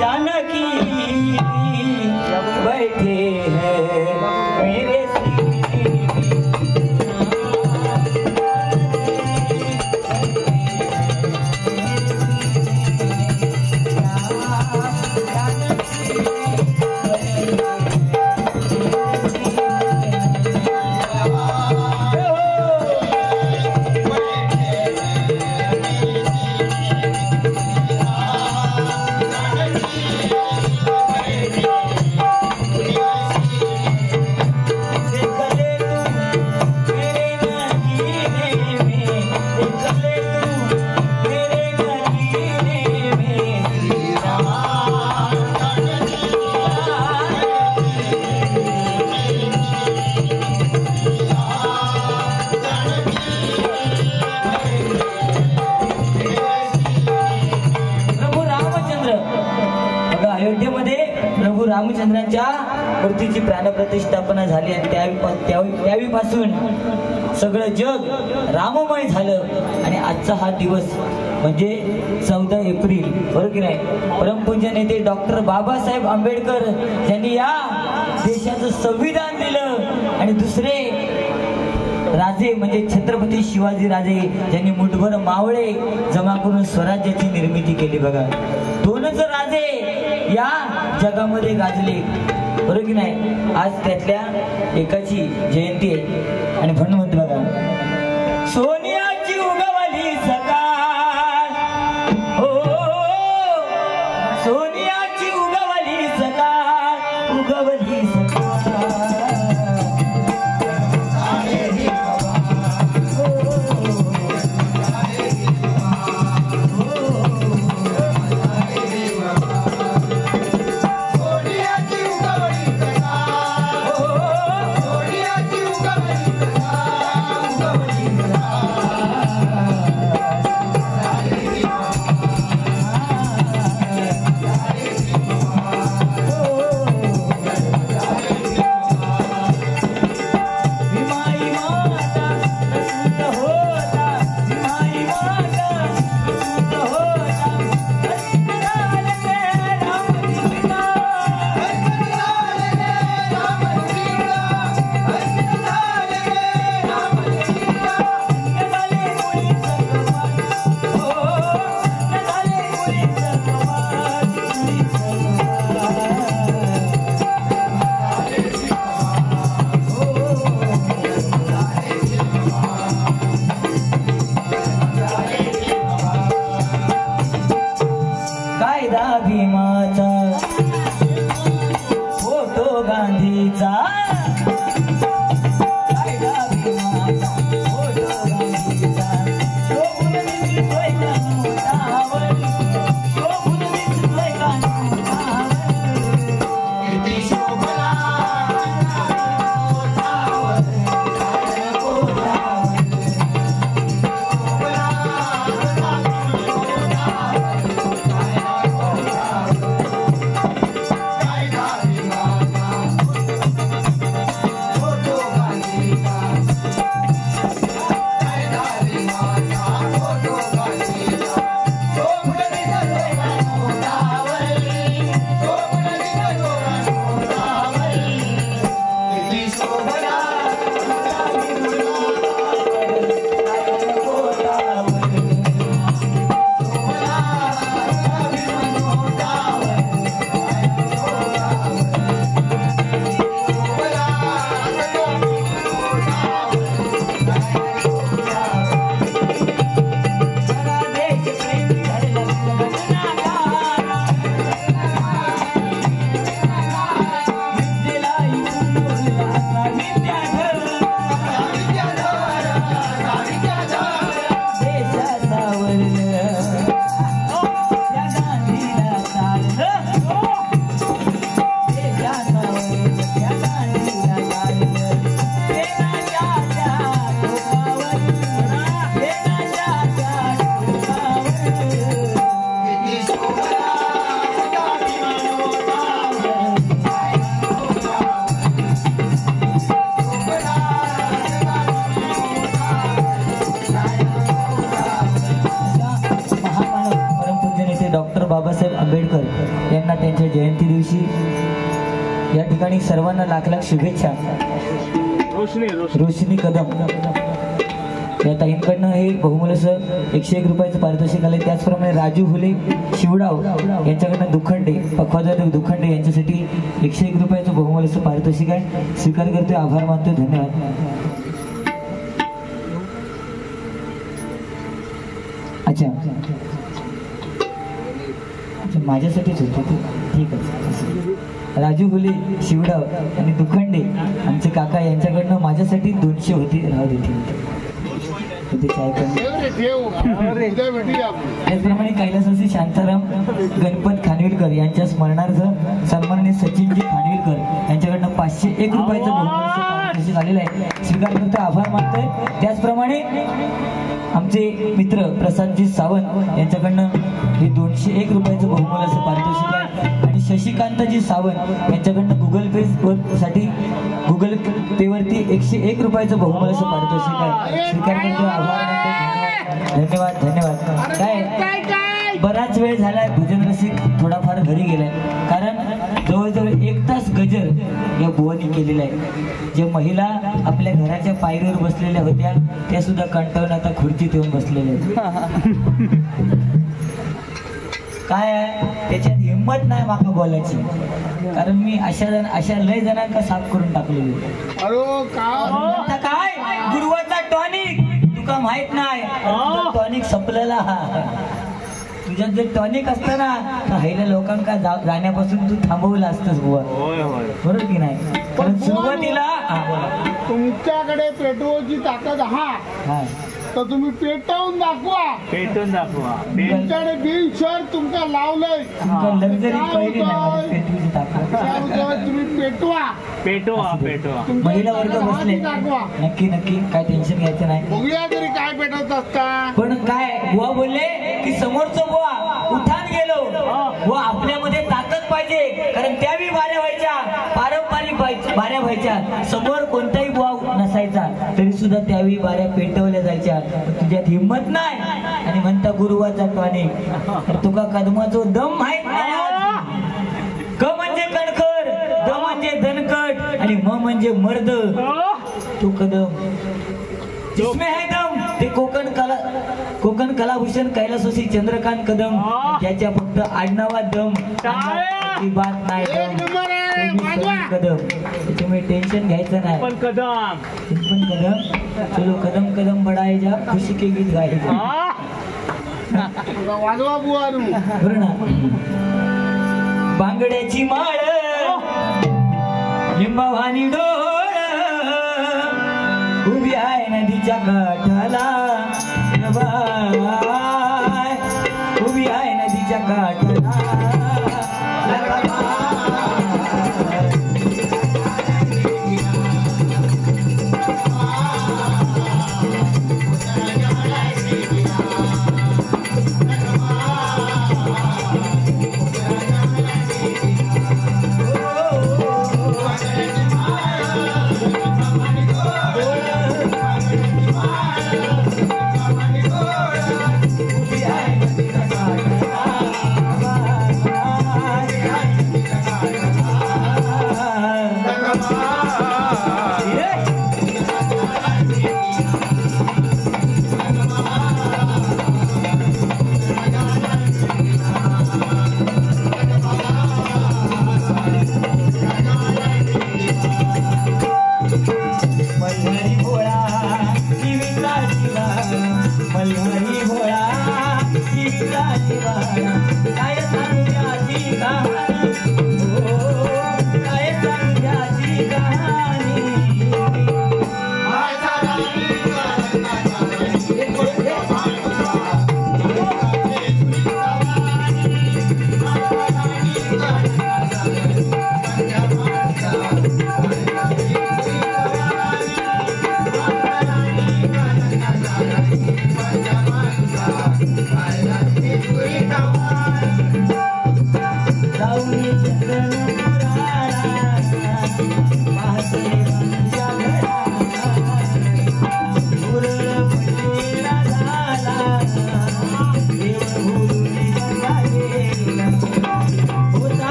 जानकी बैठे हैं मेरे रामचंद्रांच्या मूर्तीची प्राणप्रतिष्ठापना झाली आणि त्यावेळीपासून सगळं जग राममय झालं आणि आजचा हा दिवस म्हणजे 14 एप्रिल बरोबर की नाही. परमपूज्य नेते डॉक्टर बाबासाहेब आंबेडकर यांनी या देशाचं संविधान दिलं आणि दुसरे राजे म्हणजे छत्रपती शिवाजी राजे ज्यांनी मुठभर मावळे जमा करून स्वराज्याची निर्मिती केली. बघा दोनच राजे या जगामध्ये गाजले बरोबर की नाही. आज त्यातल्या एकाची जयंती आहे आणि म्हणून म्हणतो बघा सोनियाची उगवली सकाळ हो सोनियाची उगवली सकाळ उगवली सकाळ यांना त्यांच्या जयंती दिवशी या ठिकाणी सर्वांना लाख लाख शुभेच्छा. रोशनी कदम या ताईंकडनं हे बहुमूल्य 101 रुपयाचं पारितोषिक आले. त्याचप्रमाणे राजू हुले शिवडाव यांच्याकडनं दुखंडे पखवाजा दुखंडे यांच्यासाठी 101 रुपयाचं बहुमूल्य पारितोषिक आहे. स्वीकार करतोय, आभार मानतोय, धन्यवाद. अच्छा माझ्यासाठीच होते ते, ठीक आहे. राजू हुले शिवडाव आणि दुखंडे आमचे काका यांच्याकडनं माझ्यासाठी 200 होते. राहू दे, त्याचप्रमाणे कैलासवासी शांताराम गणपत खानविलकर यांच्या स्मरणार्थ सन्माननीय सचिनजी खानविलकर यांच्याकडनं 501 रुपयाचं बहुमूल्य आलेलं आहे. स्वीकार करतोय, आभार मानतोय. त्याचप्रमाणे आमचे मित्र प्रसादजी सावंत यांच्याकडनं हे 201 रुपयाचं बहुमूल्य पारितोषिक आहे. आणि शशिकांतजी सावंत यांच्याकडनं गुगल पे साठी गुगल पे वरती 101 रुपयाचं बहुमूल्य पारितोषिक आहे. स्वीकार करतो, आभार मानतो, धन्यवाद धन्यवाद. काय बराच वेळ झालाय, भजन रसिक थोडाफार घरी गेलाय, कारण जवळजवळ 1 तास गजर या बुवानी केलेला आहे. जे महिला आपल्या घराच्या पायरीवर बसलेल्या होत्या त्या सुद्धा कंटाळून आता खुर्चीत येऊन बसलेल्या आहेत. काय त्याच्यात हिंमत नाही माका बोलायची, कारण मी अशा लय जणांना साफ करून टाकलेली. काय गुरुवाचा टॉनिक तुका माहित नाही, टॉनिक संपलेला. तुझ्यात जर टॉनिक असतं ना तर हायल्या लोकांका जाण्यापासून तू थांबवलं असतंस बुवा, बरोबर की नाही? कारण सुरुवातीला तुमच्याकडे पेट्रोलची ताकद हा तर तुम्ही पेटवून दाखवा. तुमच्याकडे बिल शहर तुमका लावलंय, लक्झरी पहिली पेट्रोलची ताकद तुम्ही पेटवा. महिला वर्ग बसले, नक्की नक्की काय टेन्शन घ्यायचं नाही. बघूया तरी काय पेटवत असता. पण काय बुवा बोलले की समोरचं बुवा उठान गेलो, बुवा आपल्यामध्ये ताकद पाहिजे, कारण त्यावेळी बाऱ्या व्हायच्या, पारंपरिक बाऱ्या व्हायच्या, समोर कोणताही बुवा नसायचा तरी सुद्धा त्यावेळी बाऱ्या पेटवल्या जायच्या. तुझ्यात हिंमत नाही आणि म्हणता गुरुवाचा टॉनिक, तर तुका कदमाचो दम माहित नाही. क म्हणजे कणखर, द म्हणजे धनकट आणि म म्हणजे मर्द. तो कदम जिसमें है दम ते कोकण कलाभूषण कैलासवासी चंद्रकांत कदम, ज्याच्या फक्त आडनावात दम बात नाही. कदम त्याच्यामुळे टेन्शन घ्यायचं नाही. पण कदम चलो कदम कदम बढ़ाए जा, खुशी के गीत गाए जा. बरं ना. बांगड्याची माळ लिंबावानी डोळ उभी आहे नदीच्या काठाला, उभी आहे नदीच्या काठाला.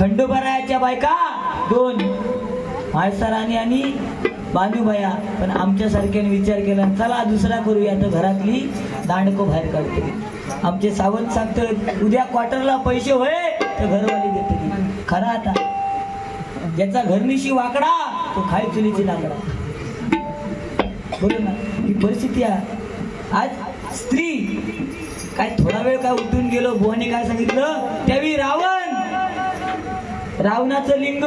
खंडोबारायाच्या बायका 2, म्हाळसाराणी आणि बानूबाया. पण आमच्यासारख्याने विचार केला, चला दुसरा करूया, तर घरातली दांडको बाहेर काढते. आमचे सावंत सांगतात, उद्या क्वार्टरला पैसे होय तर घरवाली देते. खरा आता ज्याचा घरनिशी वाकडा तो खाय चुलीची लाकडा. बोल ना, ही परिस्थिती आहे आज. स्त्री काय थोडा वेळ काय उठून गेलो, बुवाने काय सांगितलं, त्यावेळी रावणाचं लिंग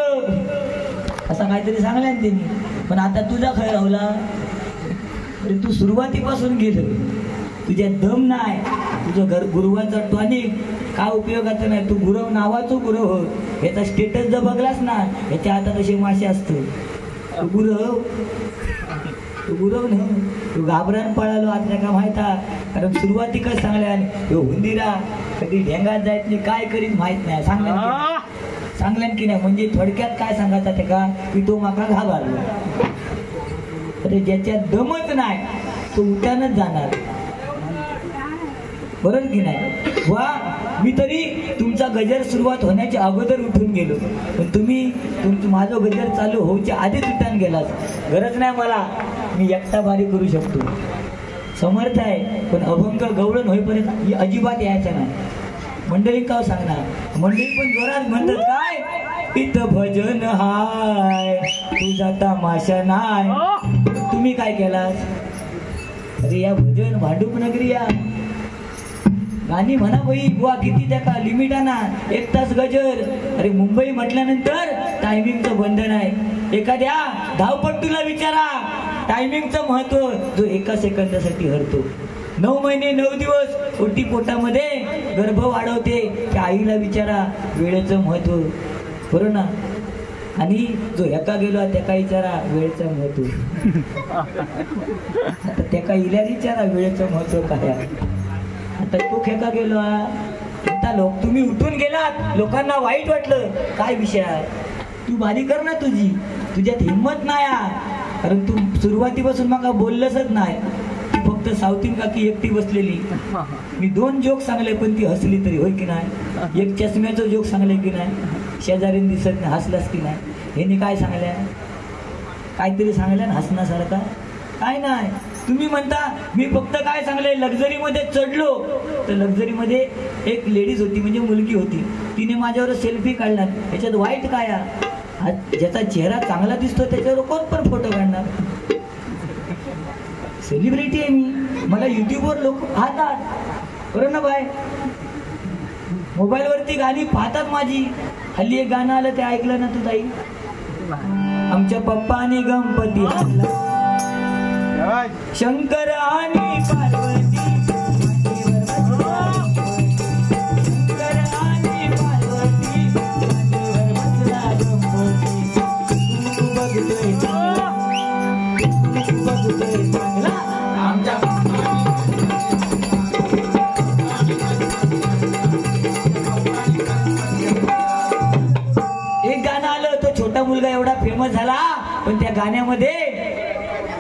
असं काहीतरी सांगलं ना त्यांनी. पण आता तुझा खय रावला, अरे तू सुरुवातीपासून गेलं, तुझ्या दम नाही, तुझं घर गुरुवाचा टॉनिक काय उपयोगाचं नाही. तू गुरव नावाचं गुरव हो. याचा स्टेटस जर बघलास ना, याच्या हातात असे मासे असतो. तू गुरव ना, तू घाबरान पळालो आता का माहिता. कारण सुरुवातीकच सांगल्या हुंदिरा कधी ढेंगात जायत नाही, काय करीत माहित नाही. सांगल्यान की नाही, म्हणजे थोडक्यात काय सांगायचं ते का, की तो माका घाबरलो. अरे ज्याच्यात दमच नाही तो उठानच जाणार, बरोबर की नाही. वा मी तरी तुमचा गजर सुरुवात होण्याच्या अगोदर उठून गेलो, पण तुम्ही माझं गजर चालू होऊच्या आधीच उठान गेलात. गरज नाही मला, मी एकटा भारी करू शकतो, समर्थ आहे. पण अभंग गवळण होईपर्यंत अजिबात यायचं नाही. मंडळी का सांगणार, मंडळी पण जोरात म्हणतात काय, इथं भजन हाय तुझा तमाशा नाय. तुम्ही काय केलात, अरे या भजन भांडूप नगरी या गाणी म्हणा बाई बुवा, किती त्याका लिमिट ना, 1 तास गजर. अरे मुंबई म्हटल्यानंतर टायमिंगचं बंधन आहे. एखाद्या धावपट्टूला विचारा टायमिंगचं महत्व, जो 1 सेकंदासाठी हरतो. 9 महिने 9 दिवस ओटी पोटामध्ये गर्भ वाढवते, त्या आईला विचारा वेळेचं महत्व, बरोबर ना. आणि जो एका गेलो त्याका विचारा वेळेचं महत्व. आता त्याका इल्या विचारा वेळेचं महत्व काय. आता तो खेका गेलो, आता तुम्ही उठून गेलात, लोकांना वाईट वाटलं, काय विषय आहे. तू बारी कर ना, तुझ्यात हिंमत नाही. कारण तू सुरुवातीपासून मला बोललंच नाही. फक्त सावतीन काकी एकटी बसलेली. मी 2 जोक सांगले पण ती हसली तरी, होय की नाही. एक चष्म्याचं जोक सांगले की नाही, शेजारीन दिसत नाही, हसलास की नाही. ह्यांनी काय सांगल्या, काहीतरी सांगल्या ना हसण्यासारखा काय नाही. तुम्ही म्हणता मी फक्त काय सांगले, लक्झरीमध्ये चढलो तर लक्झरीमध्ये एक लेडीज होती, म्हणजे मुलगी होती, तिने माझ्यावर सेल्फी काढला. याच्यात वाईट काय, ज्याचा चेहरा चांगला दिसतो त्याच्यावर कोण पण फोटो काढणार. सेलिब्रिटी आहे मी, मला युट्यूबवर लोक पाहतात, बरोबर ना बाय. मोबाईलवरती गाणी पाहतात माझी. हल्ली एक गाणं आलं ते ऐकलं ना तू ताई, आमच्या पप्पाने गणपती आणला, शंकर आणि पार्वती, शंकर आणि पार्वती, तू बघतोय चांगला आमच्या. एक गाणं आलं, तो छोटा मुलगा एवढा फेमस झाला, पण त्या गाण्यामध्ये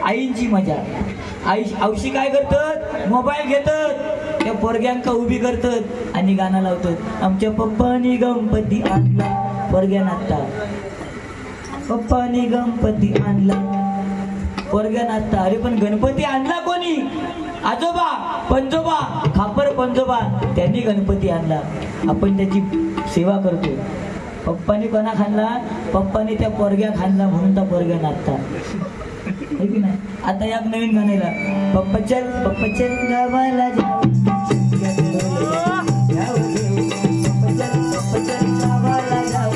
आईंची मजा. औशी काय करतात, मोबाईल घेतात, त्या पोरग्यांका उभी करतात आणि गाणं लावतात. आमच्या पप्पानी गणपती आणला, पोरग्या नाचता, पप्पानी गणपती आणला, पोरग्या नाचता. अरे पण गणपती आणला कोणी, आजोबा पंजोबा, खापर पंजोबा, त्यांनी गणपती आणला. आपण त्याची सेवा करतो. पप्पानी कोणा खाल्ला, पप्पानी त्या पोरग्या खाल्ला म्हणून त्या पोरग्या नाचता, है की नाही. आता या नवीन गाण्याला पप्पा चल गावाला जाऊ, गावाला जाऊ,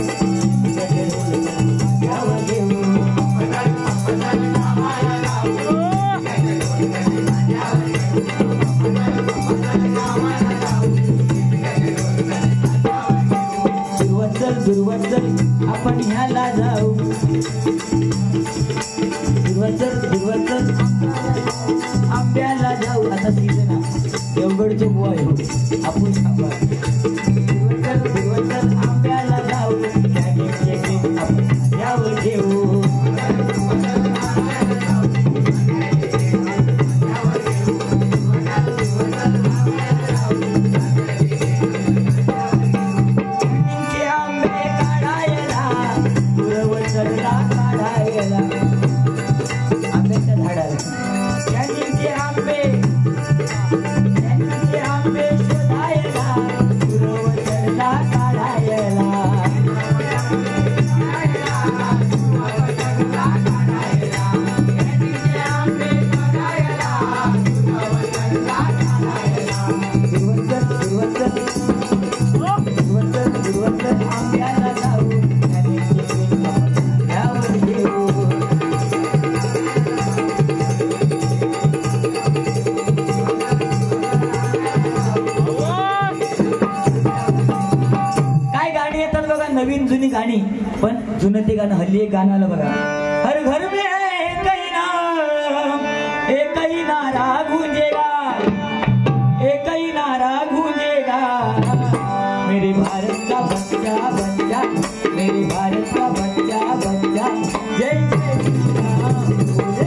दुर्वचल आपण ह्याला जाऊ, दुर्वचल आंब्याला जाऊ. आता सीझन देवगडचे बुवा आहे, आपण दुर्वचल आंब्याला जाऊ, आपण यावर घेऊ. आंबे काढा जुनी गाणी, पण जुनं ते गाणं हल्ली एक गाणं आलं बघा, हर घर में एक ही नारा गूंजेगा, एक ही नारा गूंजेगा, मेरे भारत का बच्चा बच्चा, मेरे भारत का बच्चा बच्चा, जय जय श्री राम बोलेगा।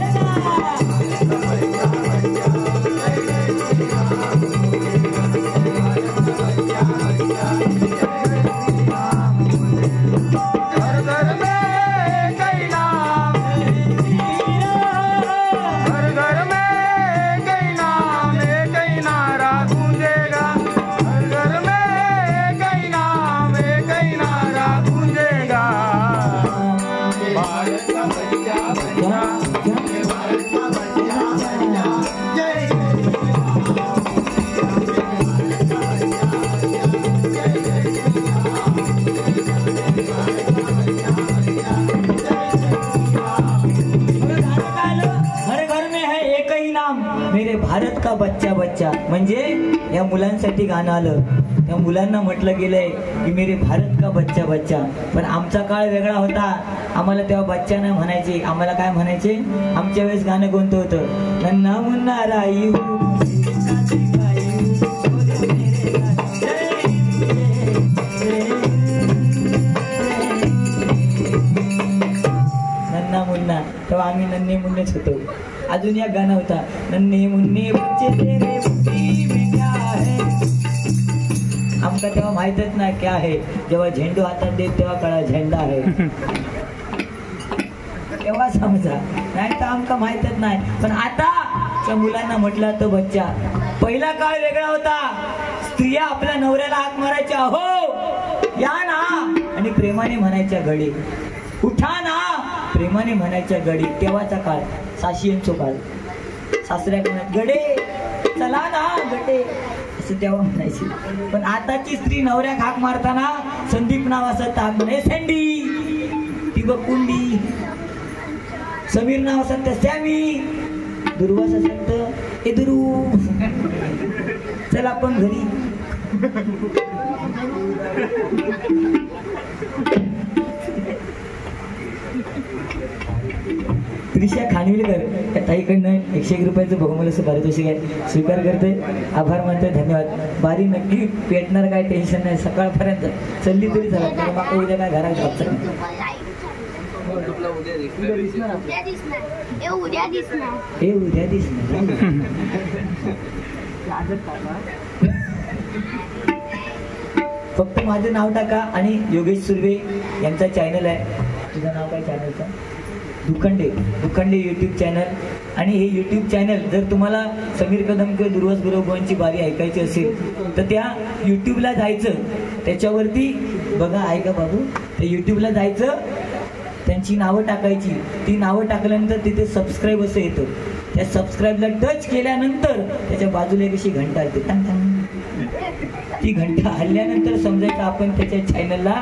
मेरे भारत का बच्चा बच्चा म्हणजे या मुलांसाठी गाणं आलं, त्या मुलांना म्हटलं गेलंय की मेरे भारत का बच्चा बच्चा। पण आमचा काळ वेगळा होता, आम्हाला तेव्हा बच्चा नाही म्हणायचे, आम्हाला काय म्हणायचे, आमच्या वेळेस गाणं कोणतं होतं, नन्ना मुन्ना राई नन्ना मुन्ना, तेव्हा आम्ही नन्हे मुन्नेच होतो। अजून एक गाणं होता, नन्हे मुन्ने बच्चे तेरे बुद्धि में क्या है, आमका तेव्हा माहितच नाही क्या आहे, जेव्हा झेंडू हातात देत तेव्हा कळा झेंडा आहे, तेव्हा समजा, नाही तर आमका माहितच नाही। पण आता त्या मुलांना म्हटलं तर बच्चा, पहिला काळ वेगळा होता, स्त्रिया आपल्या नवऱ्याला हाक मारायच्या, हो या ना, आणि प्रेमाने म्हणायच्या गडी, उठा ना, प्रेमाने म्हणायच्या गडी, तेव्हाचा काळ, साशियांचो काळ, सासऱ्या गडे चला ना गडे असं तेव्हा म्हणायची। पण आताची स्त्री नवऱ्या हाक मारताना संदीप नाव असत हाक म्हणे सँडी, ती कुंडी, समीर नाव असत सॅमी, दुर्वास असत ए दुरू, चल आपण घरी। त्रिशा खानविलकर या ताईकडनं 101 रुपयाचं बहुमूल्य पारितोषिक आहे, स्वीकार करते, आभार मानते, धन्यवाद। बारी नक्की पेटणार, काय टेन्शन नाही, सकाळपर्यंत चालली तरी चला, तर बाकी उद्या काय घरात जायचं उद्या दिसणार फक्त माझं नाव टाका आणि योगेश सुर्वे यांचा चॅनल आहे, तुझं नाव काय चॅनलचं, दुखंडे यूट्यूब चॅनल। आणि हे यूट्यूब चॅनल जर तुम्हाला समीर कदम किंवा दुर्वास गुरवगोवांची बारी ऐकायची असेल तर त्या यूट्यूबला जायचं, त्याच्यावरती बघा, ऐका बाबू, त्या यूट्यूबला जायचं, त्यांची नावं टाकायची, ती नावं टाकल्यानंतर तिथे सबस्क्राईब असं येतं, त्या सबस्क्राईबला टच केल्यानंतर त्याच्या बाजूला एक अशी घंटा येते, ती घंटा हल्ल्यानंतर समजायचं आपण त्याच्या चॅनलला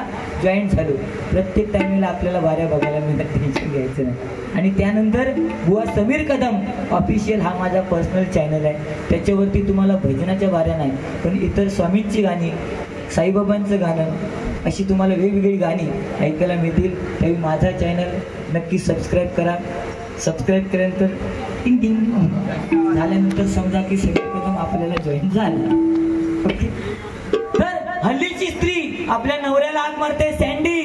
जॉईन झालो। प्रत्येक टायमिंगला आपल्याला बाऱ्या बघायला मिळतात, टेन्शन घ्यायचं नाही। आणि त्यानंतर बुवा समीर कदम ऑफिशियल हा माझा पर्सनल चॅनल आहे, त्याच्यावरती तुम्हाला भजनाच्या बाऱ्या नाही, पण इतर स्वामींची गाणी, साईबाबांचं गाणं, अशी तुम्हाला वेगवेगळी गाणी ऐकायला मिळतील। त्यावेळी माझा चॅनल नक्की सबस्क्राईब करा, सबस्क्राईब केल्यानंतर टिंग टिंग झाल्यानंतर समजा की समीर कदम आपल्याला जॉईन झाला। तर हल्लीची स्त्री आपल्या नवऱ्याला हाक मारते सँडी,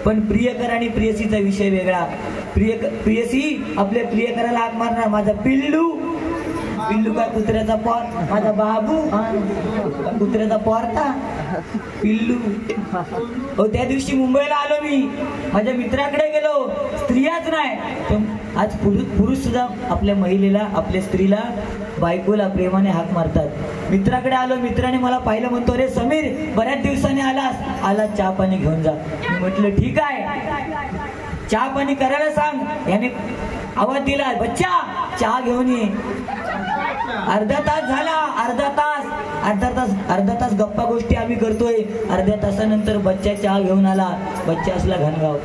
पण प्रियकर आणि प्रियसीचा विषय वेगळा। प्रियसी आपल्या प्रियकराला हाक मारणार माझा पिल्लू, पिल्लू काय कुत्र्याचा पोर, माझा बाबू कुत्र्याचा पोरता पिल्लू। त्या दिवशी मुंबईला आलो मी, माझ्या मित्राकडे गेलो, स्त्रियाच नाही आज पुरुष सुद्धा आपल्या महिलेला, आपल्या स्त्रीला, बायकोला प्रेमाने हाक मारतात। मित्राकडे आलो, मित्राने मला पाहिलं, म्हणतो अरे समीर बऱ्याच दिवसांनी आलास, चहा पाणी घेऊन जा। मी म्हटलं ठीक आहे, चहा पाणी करायला सांग। याने आवाज दिला, बच्चा चहा घेऊन ये। अर्धा तास झाला, अर्धा तास गप्पा गोष्टी आम्ही करतोय। अर्ध्या तासानंतर बच्चा चहा घेऊन आला, बच्चा असला घनगाव,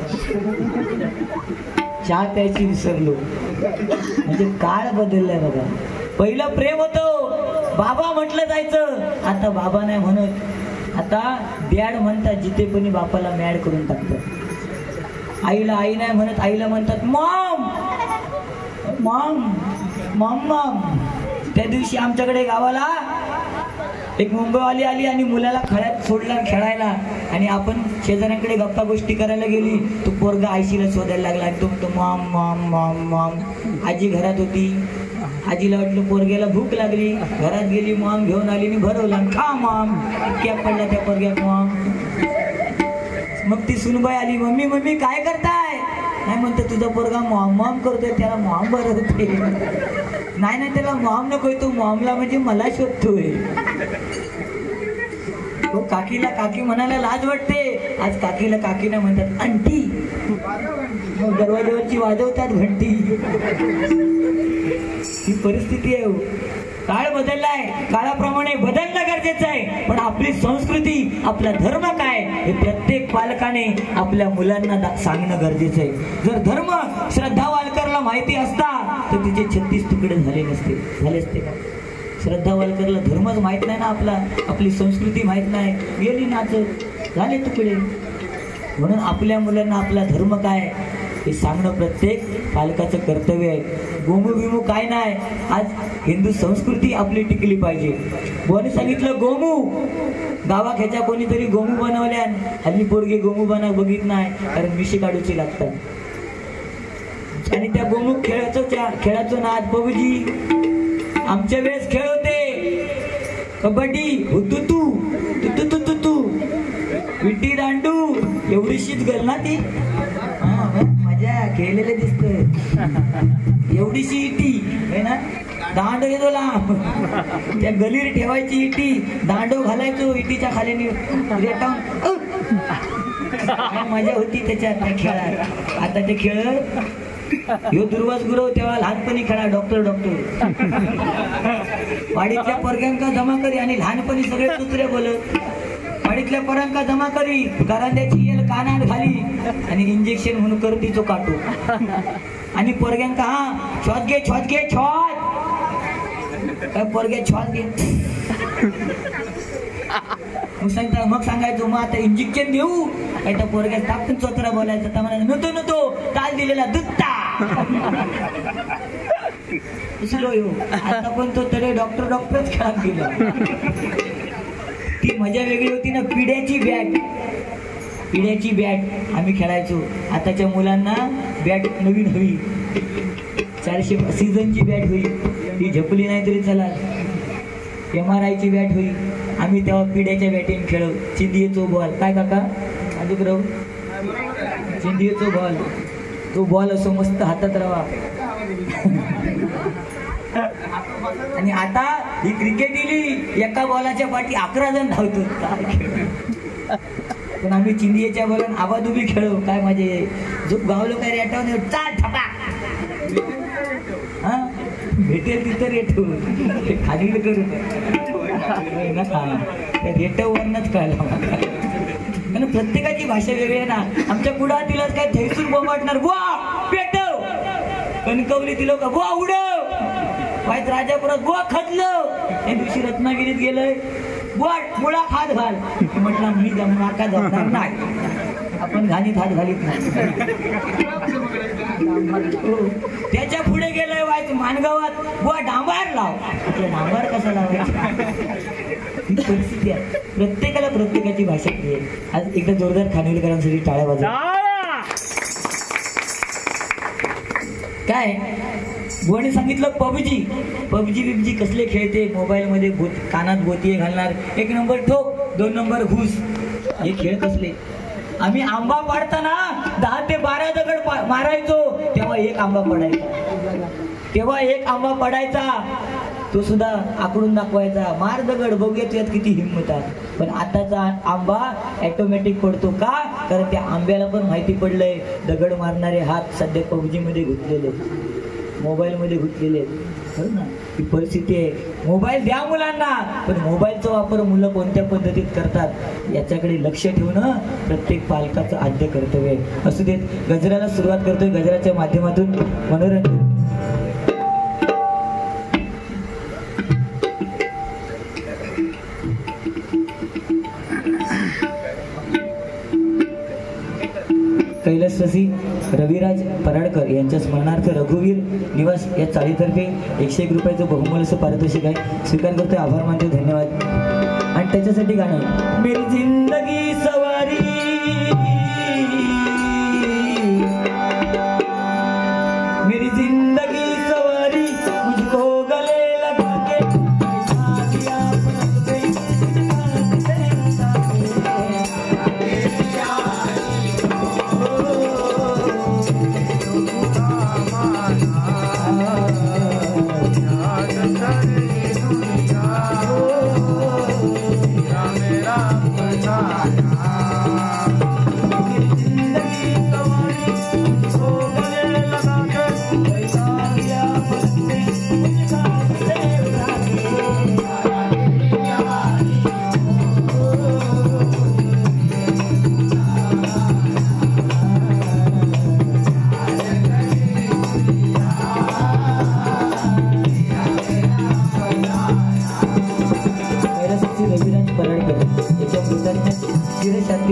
चहा प्यायची विसरलो। म्हणजे काळ बदललाय बघा, पहिलं प्रेम होतं, बाबा म्हटलं जायचं, आता बाबा नाही म्हणत, आता डॅड म्हणतात जिथे कोणी बापाला मॅड करून टाकतात. आईला आई नाही म्हणत, आईला म्हणतात मॉम मॉम मॉम मॉम. त्या दिवशी आमच्याकडे गावाला एक मुंबईवाली आली आणि मुलाला खळ्यात सोडला खेळायला, आणि आपण शेजाऱ्यांकडे गप्पा गोष्टी करायला गेली. तो पोरगा आईशीला शोधायला लागला आणि तो म्हणतो मॉम मॉम मॉम मॉम. आजी घरात होती. आजीला वाटलं पोरग्याला भूक लागली, घरात गेली, मॉम घेऊन आली आणि भरवला, खा मॉम. क्या पडला त्या पोरग्यात मॉम. मग ती सुनबाई आली, मम्मी मम्मी काय करताय. नाही म्हणतो तुझा पोरगा मॉम मॉम करतोय, त्याला मॉम भरवते. नाही नाही त्याला मॉम नकोय, तो मॉमला म्हणजे मला शोधतोय. तो काकीला काकी म्हणायला लाज वाटते. आज काकीला काकीला म्हणतात आंटी. मग दरवाजावरची वाजवतात घंटी. ही परिस्थिती आहे. काळ बदललाय, काळाप्रमाणे बदलणं गरजेचं आहे. पण आपली संस्कृती, आपला धर्म काय हे प्रत्येक पालकाने आपल्या मुलांना सांगणं गरजेचं आहे. जर धर्म श्रद्धा वालकरला माहिती असता तर तिचे 36 तुकडे झाले नसते, झाले असते का. श्रद्धा वालकरला धर्मच माहित नाही ना आपला, आपली संस्कृती माहित नाही, गेली नाचत, झाले तुकडे. म्हणून आपल्या मुलांना आपला धर्म काय हे सांगणं प्रत्येक पालकाचं कर्तव्य आहे. गोमू बिमू काय नाही. आज हिंदू संस्कृती आपली टिकली पाहिजे. कोणी सांगितलं गोमू, गावाखेच्या कोणीतरी गोमू बनवल्या. हल्ली पोरगे गोमू बनव बघित नाही, कारण मिशी काढूची लागतात. आणि त्या गोमू खेळाचं नाद पबजी. आमच्या वेळेस खेळ होते कबड्डी, हुतुतू तुतू, विटी दांडू. एवढीशीच गल ना ती, मजा खेळलेले दिसत. एवढीशी इटी आहे ना, दांडो घेतो लांब, त्या गलीर ठेवायची इटी, दांडो घालायचो इटीच्या खाली रेटावून. मजा होती त्याच्यात त्या खेळात. आता ते खेळ ह्यो दुर्वास गुरव तेव्हा लहानपणी खेळा डॉक्टर. वाडीतल्या पोरग्यांका जमा करी आणि लहानपणी सगळे दुसरे बोलत. वाडीतल्या पोरांका जमा करी, करांद्याची येल कानात घाली आणि इंजेक्शन म्हणून करती तो काटू. आणि पोरग्यांका हा छॉत घे छॉत घे छॉत. काय पोरग्या छॉत घे. मग सांगायचो मग आता इंजेक्शन देऊ काय. त्या पोरग्या टाकून चोचरा बोलायचं. तर म्हणा नको ताल दिलेला दुत्ता. आता पण तो तरी डॉक्टरच खेळात गेला. ती मजा वेगळी होती ना. पिढ्याची बॅट आम्ही खेळायचो. आताच्या मुलांना बॅट नवीन हवी, 400 सीझनची बॅट होईल, ती झपली नाही तरी चला. MRI ची बॅट होईल. आम्ही तेव्हा पिढ्याच्या बॅटीने खेळू. चिंदियेचो बॉल काय काका अजून चिंदियेचो बॉल. तो बॉल असो मस्त हातात राहा. आणि आता ही क्रिकेट दिली, एका बॉलाच्या पाठी 11 जण धावतो. पण आम्ही चिंदियेच्या बॉलून आबादुबी खेळू. काय माझे जो गावलो काय रेटावून चाल ठपा. हा भेटेल तिथं रेटू खाली करू नका. रेटवरनच कळलं. कारण प्रत्येकाची भाषा वेगळी आहे ना. आमच्या कुडातीलच काय थैसून बोंबाटणार बुवा पेटव. कणकवली तिलो का बुवा उडव. वाईट राजापुरात बुवा खदलं. त्या दिवशी रत्नागिरीत गेलंय बुवा मुळा हात घाल. म्हटलं मी नाका जमणार नाही. आपण घाणीत हात घालीत नाही. त्याच्या पुढे गेलंय वाईट मानगावात बुवा डांबार लाव. म्हटलं डांबार कसा लावायचा. परिस्थिती आहे. प्रत्येकाला प्रत्येकाची भाषा आहे. आज एकदा जोरदार खानविलकरांसाठी टाळ्या वाजवा. काय बुवाने सांगितलं पबजी बिबजी कसले खेळते. मोबाईल मध्ये कानात गोतीये घालणार. 1 नंबर ठोक, 2 नंबर घुस. हे खेळ कसले. आम्ही आंबा पाडताना 10 ते 12 दगड मारायचो. तेव्हा एक आंबा पडायचा. तो सुद्धा आकडून दाखवायचा. मार दगड बघूया तुझ्यात किती हिंमत आहे. पण आताचा आंबा ऑटोमॅटिक पडतो का. कारण त्या आंब्याला पण माहिती पडलंय दगड मारणारे हात सध्या पबजी मध्ये घुसलेले, मोबाईल मध्ये घुसलेले. ना ही परिस्थिती आहे. मोबाईल द्या मुलांना, पण मोबाईलचा वापर मुलं कोणत्या पद्धतीत करतात याच्याकडे लक्ष ठेवणं प्रत्येक पालकाचं आद्य कर्तव्य आहे. असू देत, गजराला सुरुवात करतोय. गजराच्या माध्यमातून मनोरंजन. स्वर्गस्वसी रविराज पराडकर यांच्या स्मरणार्थ रघुवीर निवास या चाळीतर्फे 101 रुपयाचं बहुमूल्य असं पारितोषिक आहे. स्वीकार करतोय, आभार मानतो, धन्यवाद. आणि त्याच्यासाठी गाणं मेरी जिंदगी सवारी मेरी जिंदगी सवारी मुझको गले लगा के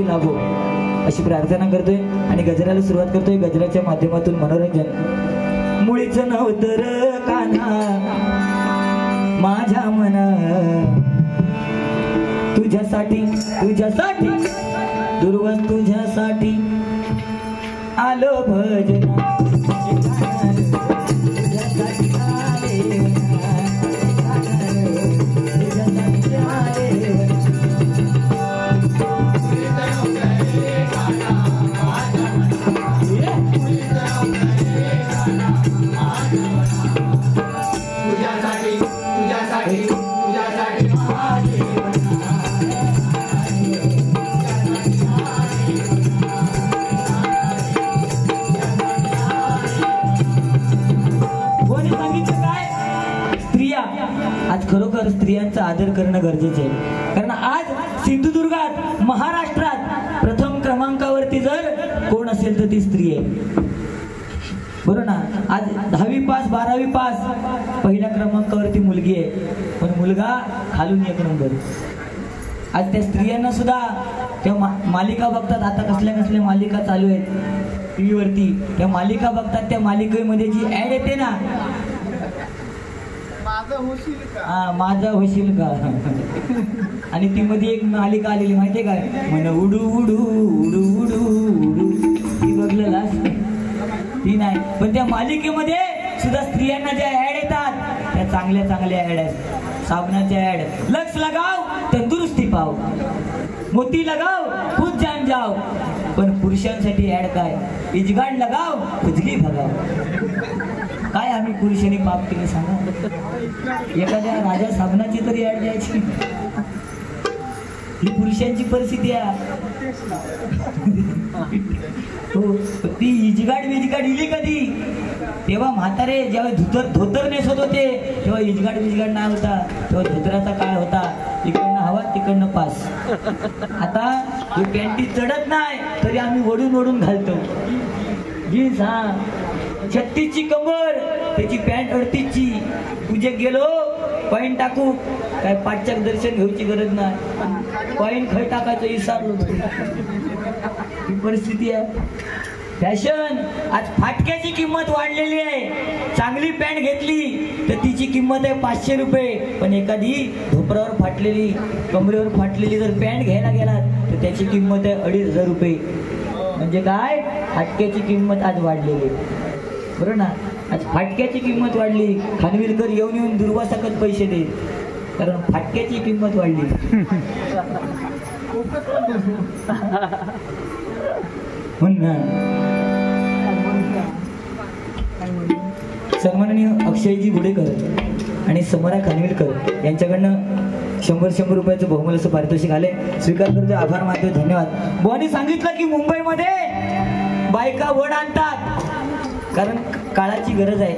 लाभो अशी प्रार्थना करतोय आणि गजराला सुरुवात करतोय. गजराच्या माध्यमातून मनोरंजन. मुळीच नव्हतं र कान्हा माझ्या मना तुझ्यासाठी तुझ्यासाठी दुर्वस तुझ्यासाठी आलो भजना खरोखर स्त्रियांचा आदर करणं गरजेचं आहे. कारण आज सिंधुदुर्गात महाराष्ट्रात प्रथम क्रमांकावरती जर कोण असेल तर ती स्त्री आहे. बरोबर ना. आज 10वी पास 12वी पास पहिल्या क्रमांकावरती मुलगी आहे, पण मुलगा खालून 1 नंबर. आज त्या स्त्रियांना सुद्धा तेव्हा मालिका बघतात. आता कसल्या कसल्या मालिका चालू आहेत टीव्ही वरती, त्या मालिका बघतात. त्या मालिकेमध्ये जी ऍड येते ना, माझा होशील का, आणि ती मध्ये एक मालिका आलेली माहितीये काय, म्हण उडू उडू उडू उडू उडू, ती बघलेला ती नाही. पण त्या मालिकेमध्ये सुद्धा स्त्रियांना ज्या ऍड येतात त्या चांगल्या चांगल्या ऍड आहेत. साबणाच्या ऍड, लक्ष लगाव तंदुरुस्ती पाव, मोती लगाव खुद जान जाव. पण पुरुषांसाठी ऍड काय, इजगाड लगाव खुजली भगाव. काय आम्ही पुरुषांनी पाप केले सांगा. एखाद्या राजा साबणाची तरी ऍड द्यायची. ही पुरुषांची परिस्थिती आहे. हो, ती इजगाड विजगाड इली कधी, तेव्हा म्हातारे जेव्हा धोतर नेसत होते तेव्हा इजगाड विजगाड नाही होता, तेव्हा धोतराचा काळ होता. इकडनं हवा तिकडनं पास. आता ही पॅन्टी चढत नाही तरी आम्ही ओढून ओढून घालतो. जीन्स हा 36ची कमर, त्याची पॅन्ट 38ची. तुझे गेलो कॉईन टाकू काय, पाठच्या दर्शन घ्यायची गरज नाही. कॉईन खय टाकायचं विसरलो. ही परिस्थिती आहे. फॅशन आज फाटक्याची किंमत वाढलेली आहे. चांगली पॅन्ट घेतली तर तिची किंमत आहे 500 रुपये, पण एखादी धोपरावर फाटलेली कमरेवर फाटलेली जर पॅन्ट घ्यायला गेलात तर त्याची किंमत आहे 2,500 रुपये. म्हणजे काय, फाटक्याची किंमत आज वाढलेली आहे. बरोबर ना. आज फाटक्याची किंमत वाढली. खानविलकर येऊन येऊन दुर्वासाकच पैसे देत, कारण फाटक्याची किंमत वाढली. सन्माननीय अक्षयजी गुडेकर आणि समरा खानविलकर यांच्याकडनं 100 रुपयाचं बहुमूल्य असं पारितोषिक आले. स्वीकार करतो, आभार मानतो, धन्यवाद. बुवांनी सांगितलं की मुंबईमध्ये बायका वड आणतात, कारण काळाची गरज आहे.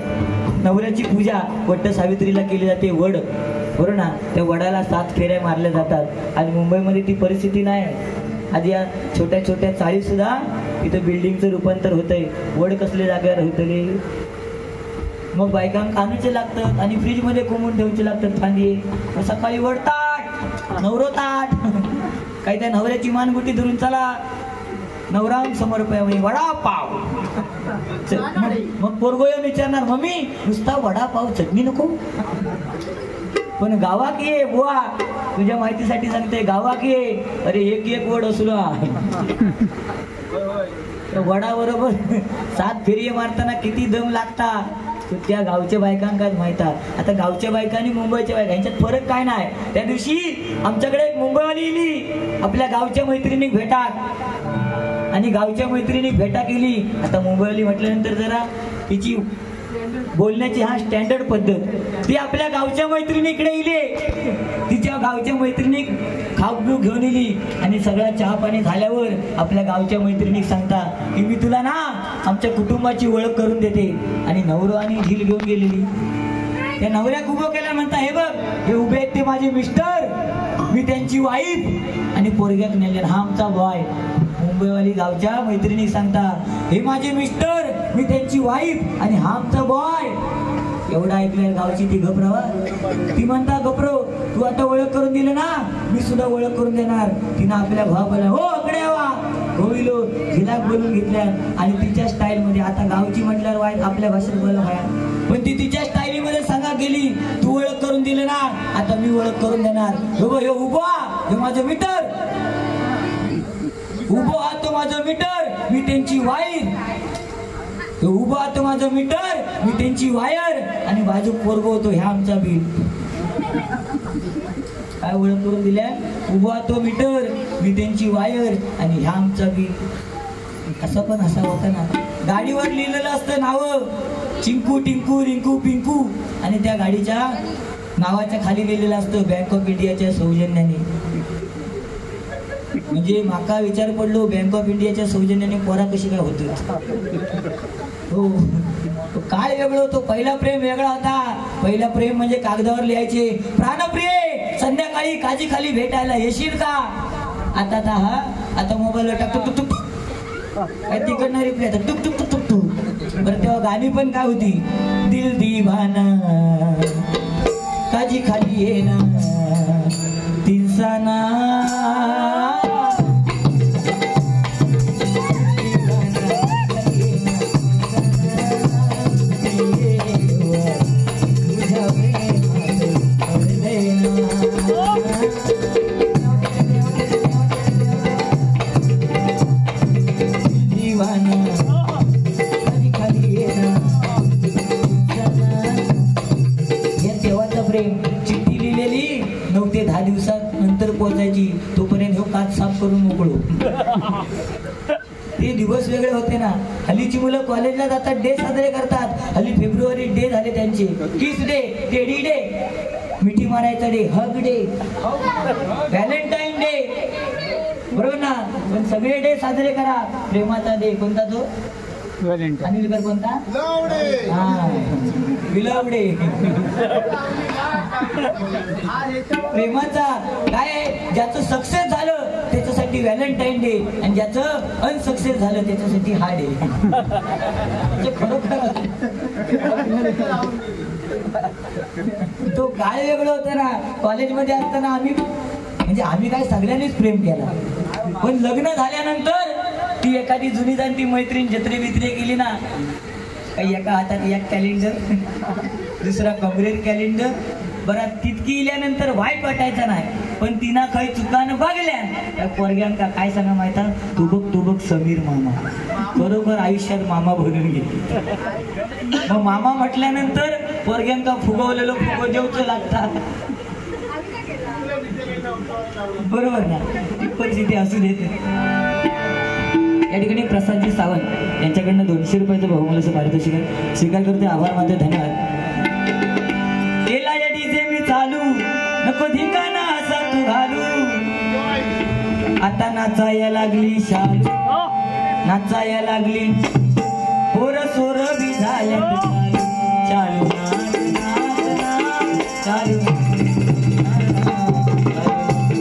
नवऱ्याची पूजा वट सावित्रीला केली जाते, वड. बरोबर ना. त्या वडाला 7 फेऱ्या मारल्या जातात. आणि मुंबईमध्ये ती परिस्थिती नाही. आज या छोट्या छोट्या चाळी सुद्धा इथं बिल्डिंगचं रूपांतर होतंय. वड कसले जागेवर होतले, मग बायकांना आणूचे लागतात आणि फ्रीज मध्ये कोंबून ठेवचे लागतात फांदी. सकाळी वडताट नवरो ताट, काही त्या नवऱ्याची मानगुटी धरून चला, नवरा समोर वडापाव. मग पोरगो येऊन विचारणार, मम्मी नुसता वडापाव चटणी नको? पण गावाक ये बुवा, तुझ्या माहितीसाठी सांगते, गावाक ये. अरे एक एक वड असलो वडा बरोबर 7 फेरी मारताना किती दम लागतात त्या गावच्या बायकांकाच माहितात. आता गावच्या बायका आणि मुंबईच्या बायका यांच्यात फरक काय नाही. त्या दिवशी आमच्याकडे एक मुंबईवाली इली आपल्या गावच्या मैत्रिणी भेटाक, आणि गावच्या मैत्रिणी भेटा केली. आता मुंबईवाली म्हटल्यानंतर जरा तिची बोलण्याची हा स्टँडर्ड पद्धत. ती आपल्या गावच्या मैत्रिणीकडे इले, तिच्या गावच्या मैत्रिणी खाऊ घेऊन इली, आणि सगळा चहा पाणी झाल्यावर आपल्या गावच्या मैत्रिणी सांगता की मी तुला ना आमच्या कुटुंबाची ओळख करून देते. आणि नवरो आणि झील घेऊन गेलेली. त्या नवऱ्याक उभं केल्या, म्हणता हे बघ हे उभे आहेत ते माझे मिस्टर, मी त्यांची वाईफ. आणि पोरग्याक नेले, हा आमचा बॉय. मुंबईवाली गावच्या मैत्रिणी सांगता हे माझे मिस्टर, मी त्यांची वाईफ, आणि हा आमचा बॉय. एवढा ऐकलं गावची ती घबरावा. ती म्हणता घबरो तू आता ओळख करून दिलं ना, मी सुद्धा ओळख करून देणार. तिनं आपल्या भावाला हो अकडे यावा होईलो हिला बोलून घेतल्या, आणि तिच्या स्टाईल मध्ये. आता गावची म्हटल्यावर वाईट आपल्या भाषेत बोला व्हाया, पण ती तिच्या स्टाईलीमध्ये सांगा गेली, तू ओळख करून दिलं ना, आता मी ओळख करून देणार. हे उभा हे माझं मीटर, उभो हा तो माझं मीटर, मी त्यांची वायर. उभो हा तो माझं मीटर, मी त्यांची वायर, आणि बाजू पोरगो होतो ह्या आमचा बिल. काय ओळख करून दिल्या? उभो हा तो मीटर, मी त्यांची वायर, आणि ह्या आमचा बिल. असं पण असा होता ना. गाडीवर लिहिलेलं असतं नाव चिंकू टिंकू रिंकू पिंकू, आणि त्या गाडीच्या नावाच्या खाली लिहिलेलं असतं बँक ऑफ इंडियाच्या सौजन्याने. म्हणजे माका विचार पडलो बँक ऑफ इंडियाच्या सौजन्याने पोरा कशी काय होत. हो काय वेगळं होतो. पहिला प्रेम वेगळा होता. पहिला प्रेम म्हणजे कागदावर लिहायचे प्राणप्रिय संध्याकाळी काजी खाली भेटायला येशील का. आता हा आता मोबाईलवर टाकतो टुक टुक काय तिकडनं रिप्लाय टुक टुक टुक टुक टुक. बरं तेव्हा गाणी पण काय होती, दिल दिवाना काजी खाली ये ना तिनसाना. चिठ्ठी लिहिलेली 9 ते 10 दिवसात नंतर पोहोचायची, तोपर्यंत हो काच साफ करून मोकळो. ते दिवस वेगळे होते ना. हल्लीची मुलं कॉलेजला जातात, डे साजरे करतात. हल्ली फेब्रुवारी डे झाले त्यांचे, किस डे, टेडी डे, मिठी मारायचा day, hug day, Valentine day, बरोबर ना. पण सगळे डे साजरे करा. प्रेमाचा डे कोणता तो अनिल कोणता, हा विलवडे. प्रेमाचा काय, ज्याचं सक्सेस झालं त्याच्यासाठी व्हॅलेंटाईन डे, आणि ज्याचं अनसक्सेस झालं त्याच्यासाठी हा डे. खरोखर तो काय वेगळं होतं ना. कॉलेजमध्ये असताना आम्ही काय सगळ्यांनीच प्रेम केला, पण लग्न झाल्यानंतर ती एखादी जुनी जाणती मैत्रीण जत्रे बित्रे केली ना, काही एका हातात एक कॅलेंडर, दुसरा काँग्रेस कॅलेंडर. बरं तितकी इल्यानंतर वाईट वाटायचं नाही, पण तिना काही चुकानं बघल्या त्या पोरग्यांका काय सांगा माहिता, तू बघ समीर मामा बरोबर आयुष्यात मामा बनून गेले. मग मामा म्हटल्यानंतर पोरग्यांका फुगवलेलं जेवचं लागतात, बरोबर ना. ती परिस्थिती असू देते. या ठिकाणी प्रसादजी सावंत यांच्याकडनं 200 रुपयाचं बहुमूल्याचं पारितोषिक स्वीकार करते. आभार मानते, धन्यवाद. केला या डीजे मी चालू, नको धिंगाणा असा तू घालू, आता नाचाया लागली शालू, नाचाया लागली पोर सोर बी झाल्या चालू.